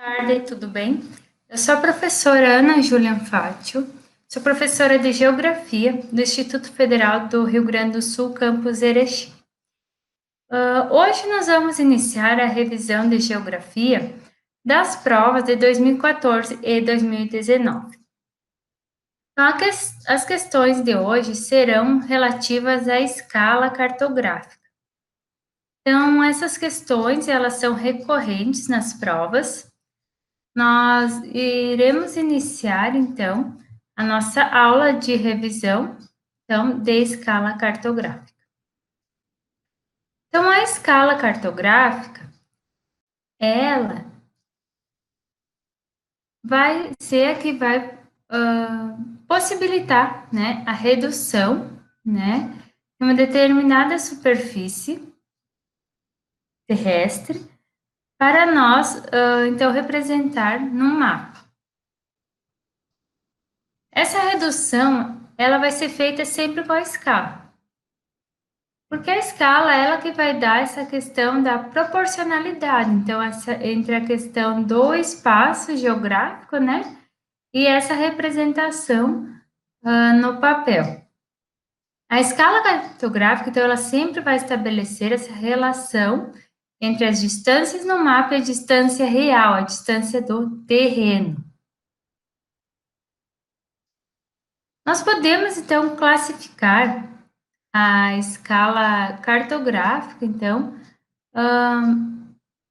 Tarde, tudo bem? Eu sou a professora Ana Júlia Fátio, sou professora de Geografia do Instituto Federal do Rio Grande do Sul, campus Erechim. Hoje nós vamos iniciar a revisão de Geografia das provas de 2014 e 2019. Então, as questões de hoje serão relativas à escala cartográfica. Então, essas questões, elas são recorrentes nas provas. Nós iremos iniciar, então, a nossa aula de revisão, então, de escala cartográfica. Então, a escala cartográfica, ela vai ser a que vai possibilitar, né, a redução, né, de uma determinada superfície terrestre para nós, então, representar no mapa. Essa redução, ela vai ser feita sempre com a escala. Porque a escala, ela que vai dar essa questão da proporcionalidade. Então, entre a questão do espaço geográfico, né? E essa representação no papel. A escala cartográfica, então, ela sempre vai estabelecer essa relação entre as distâncias no mapa e a distância real, a distância do terreno. Nós podemos, então, classificar a escala cartográfica, então,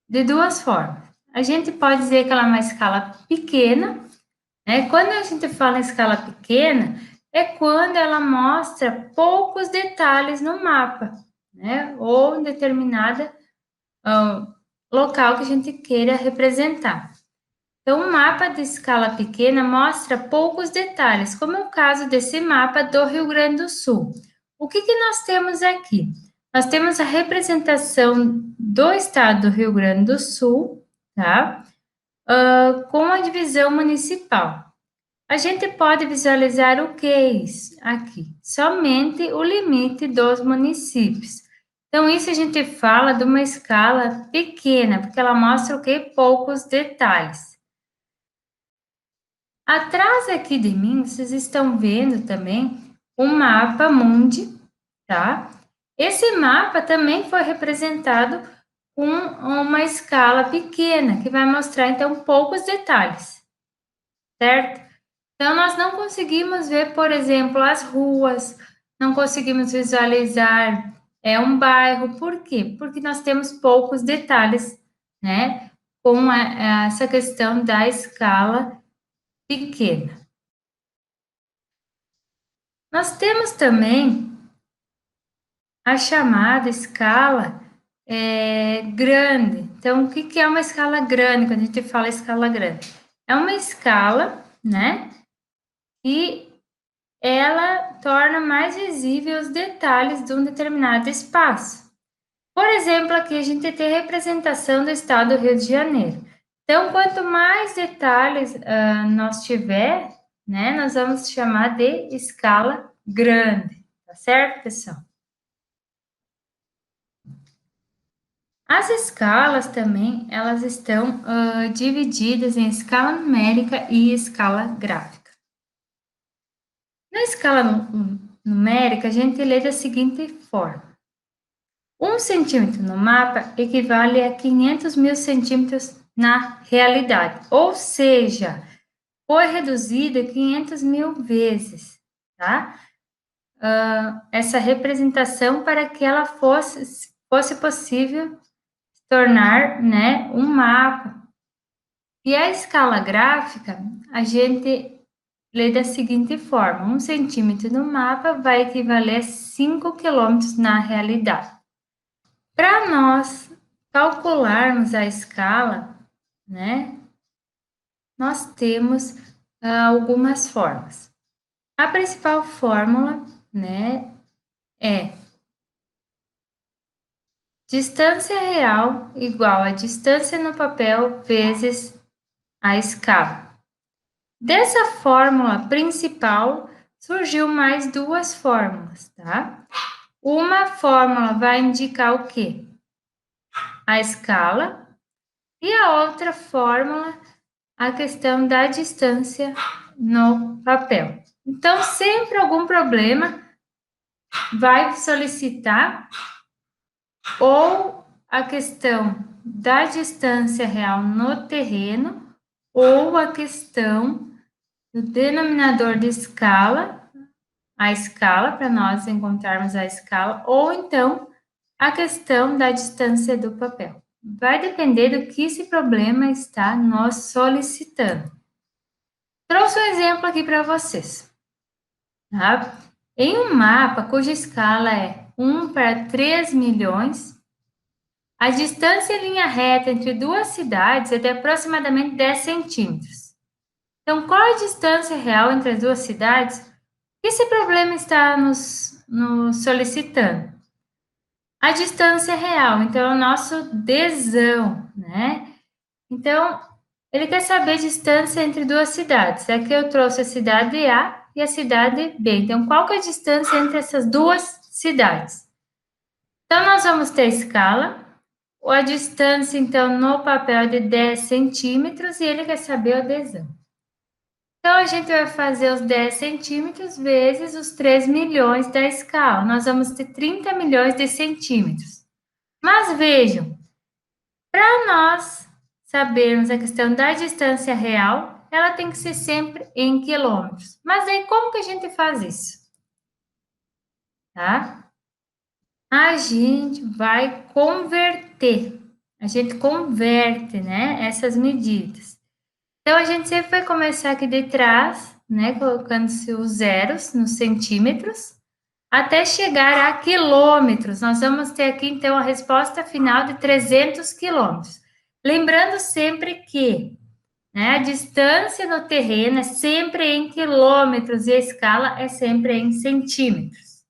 de duas formas. A gente pode dizer que ela é uma escala pequena, né? Quando a gente fala em escala pequena, é quando ela mostra poucos detalhes no mapa, né? Ou em determinada local que a gente queira representar. Então, um mapa de escala pequena mostra poucos detalhes, como é o caso desse mapa do Rio Grande do Sul. O que nós temos aqui? Nós temos a representação do estado do Rio Grande do Sul, tá? Com a divisão municipal. A gente pode visualizar o que é isso aqui? Somente o limite dos municípios. Então, isso a gente fala de uma escala pequena, porque ela mostra o que? Poucos detalhes. Atrás aqui de mim, vocês estão vendo também o mapa mundi, tá? Esse mapa também foi representado com uma escala pequena, que vai mostrar, então, poucos detalhes, certo? Então, nós não conseguimos ver, por exemplo, as ruas, não conseguimos visualizar um bairro, por quê? Porque nós temos poucos detalhes, né? Com essa questão da escala pequena. Nós temos também a chamada escala grande. Então, o que é uma escala grande? Quando a gente fala escala grande, é uma escala, né? E ela torna mais visível os detalhes de um determinado espaço. Por exemplo, aqui a gente tem a representação do estado do Rio de Janeiro. Então, quanto mais detalhes nós tiver, né, nós vamos chamar de escala grande, tá certo, pessoal? As escalas também, elas estão divididas em escala numérica e escala gráfica. Na escala numérica, a gente lê da seguinte forma. 1 centímetro no mapa equivale a 500 mil centímetros na realidade, ou seja, foi reduzida 500 mil vezes, tá? Essa representação para que ela fosse possível tornar, né, um mapa. E a escala gráfica, a gente lê da seguinte forma: 1 centímetro no mapa vai equivaler a 5 quilômetros na realidade. Para nós calcularmos a escala, né, nós temos algumas formas. A principal fórmula, né, é distância real igual a distância no papel vezes a escala. Dessa fórmula principal, surgiu mais duas fórmulas, tá? Uma fórmula vai indicar o quê? A escala, E a outra fórmula, a questão da distância no papel. Então, sempre algum problema vai solicitar ou a questão da distância real no terreno ou a questão do denominador de escala, a escala, para nós encontrarmos a escala, ou então a questão da distância do papel. Vai depender do que esse problema está nos solicitando. Trouxe um exemplo aqui para vocês. Tá? Em um mapa cuja escala é 1 para 3 milhões, a distância em linha reta entre duas cidades é de aproximadamente 10 centímetros. Então, qual a distância real entre as duas cidades? Esse problema está nos solicitando. A distância real, então, é o nosso desão, né? Então, ele quer saber a distância entre duas cidades. Aqui eu trouxe a cidade A e a cidade B. Então, qual que é a distância entre essas duas cidades? Então, nós vamos ter a escala, a distância, então, no papel é de 10 centímetros e ele quer saber a adesão. Então, a gente vai fazer os 10 centímetros vezes os 3 milhões da escala. Nós vamos ter 30 milhões de centímetros. Mas vejam, para nós sabermos a questão da distância real, ela tem que ser sempre em quilômetros. Mas aí, como que a gente faz isso? Tá? A gente vai converter. A gente converte, né, essas medidas. Então, a gente sempre vai começar aqui de trás, né, colocando-se os zeros nos centímetros, até chegar a quilômetros. Nós vamos ter aqui, então, a resposta final de 300 quilômetros. Lembrando sempre que, né, a distância no terreno é sempre em quilômetros e a escala é sempre em centímetros.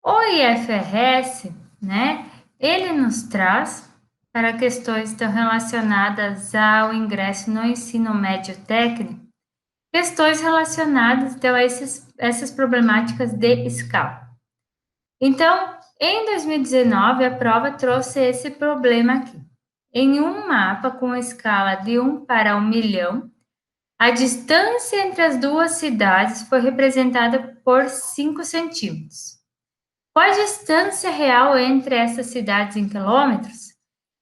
O IFRS, né, ele nos traz para questões que estão relacionadas ao ingresso no ensino médio técnico, questões relacionadas então, a essas problemáticas de escala. Então, em 2019, a prova trouxe esse problema aqui. Em um mapa com escala de 1 para 1 milhão, a distância entre as duas cidades foi representada por 5 centímetros. Qual a distância real entre essas cidades em quilômetros?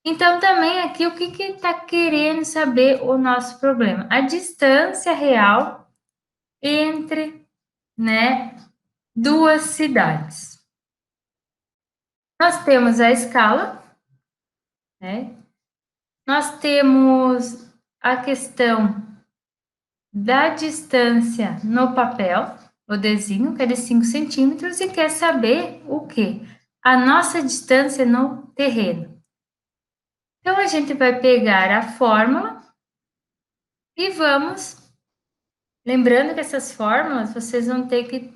Então, também aqui, o que está querendo saber o nosso problema? A distância real entre, né, duas cidades. Nós temos a escala, né? Nós temos a questão da distância no papel, o desenho, que é de 5 centímetros, e quer saber o quê? A nossa distância no terreno. Então, a gente vai pegar a fórmula e vamos. Lembrando que essas fórmulas vocês vão ter que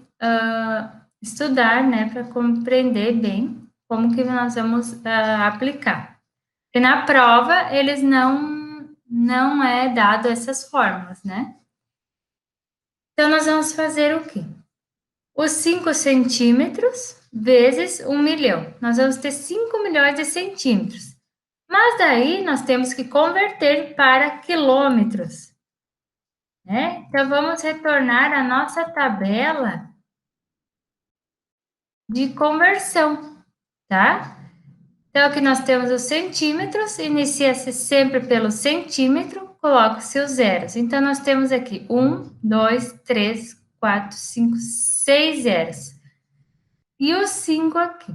estudar, né, para compreender bem como que nós vamos aplicar. E na prova, eles não é dado essas fórmulas, né? Então, nós vamos fazer o quê? Os 5 centímetros vezes 1 milhão. Nós vamos ter 5 milhões de centímetros. Mas daí, nós temos que converter para quilômetros, né? Então, vamos retornar à nossa tabela de conversão, tá? Então, aqui nós temos os centímetros, inicia-se sempre pelo centímetro, coloca-se os zeros. Então, nós temos aqui 1, 2, 3, 4, 5, 6 zeros. E os 5 aqui.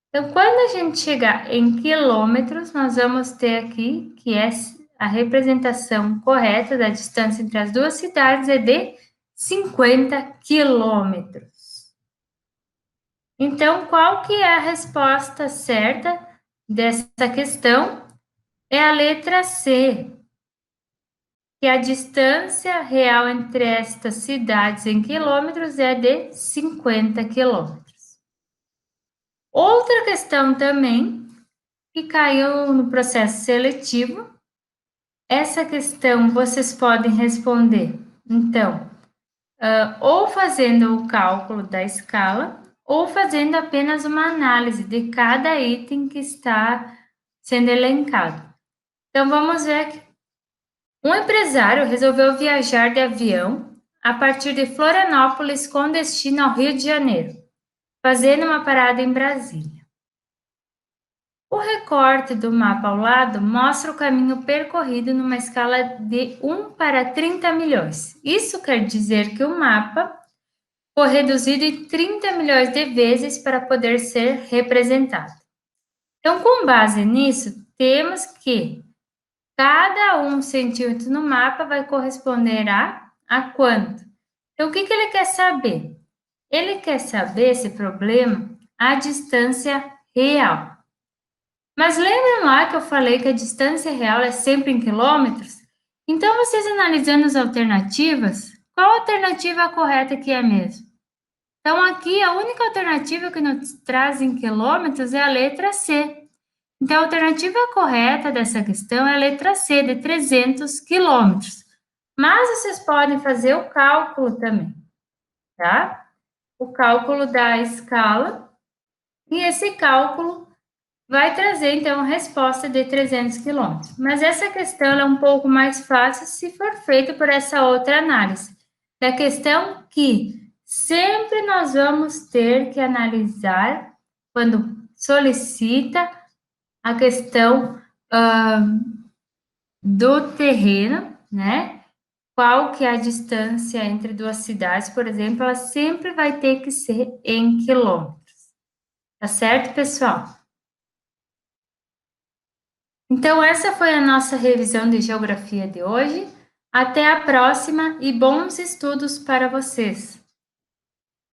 Então, quando a gente chegar em quilômetros, nós vamos ter aqui, que é a representação correta da distância entre as duas cidades, é de 50 quilômetros. Então, qual que é a resposta certa dessa questão? É a letra C, que a distância real entre estas cidades em quilômetros é de 50 quilômetros. Outra questão também, que caiu no processo seletivo, essa questão vocês podem responder, então, ou fazendo o cálculo da escala, ou fazendo apenas uma análise de cada item que está sendo elencado. Então, vamos ver aqui. Um empresário resolveu viajar de avião a partir de Florianópolis com destino ao Rio de Janeiro, fazendo uma parada em Brasília. O recorte do mapa ao lado mostra o caminho percorrido numa escala de 1 para 30 milhões. Isso quer dizer que o mapa foi reduzido em 30 milhões de vezes para poder ser representado. Então, com base nisso, temos que cada 1 centímetro no mapa vai corresponder a quanto? Então, o que ele quer saber? Ele quer saber, esse problema, a distância real. Mas lembram lá que eu falei que a distância real é sempre em quilômetros? Então, vocês analisando as alternativas, qual alternativa correta que é mesmo? Então, aqui a única alternativa que nos traz em quilômetros é a letra C. Então, a alternativa correta dessa questão é a letra C, de 300 quilômetros. Mas vocês podem fazer o cálculo também, tá? O cálculo da escala, e esse cálculo vai trazer, então, a resposta de 300 quilômetros. Mas essa questão é um pouco mais fácil se for feita por essa outra análise. Da questão que sempre nós vamos ter que analisar quando solicita a questão do terreno, né? Qual que é a distância entre duas cidades, por exemplo, ela sempre vai ter que ser em quilômetros. Tá certo, pessoal? Então, essa foi a nossa revisão de geografia de hoje. Até a próxima e bons estudos para vocês!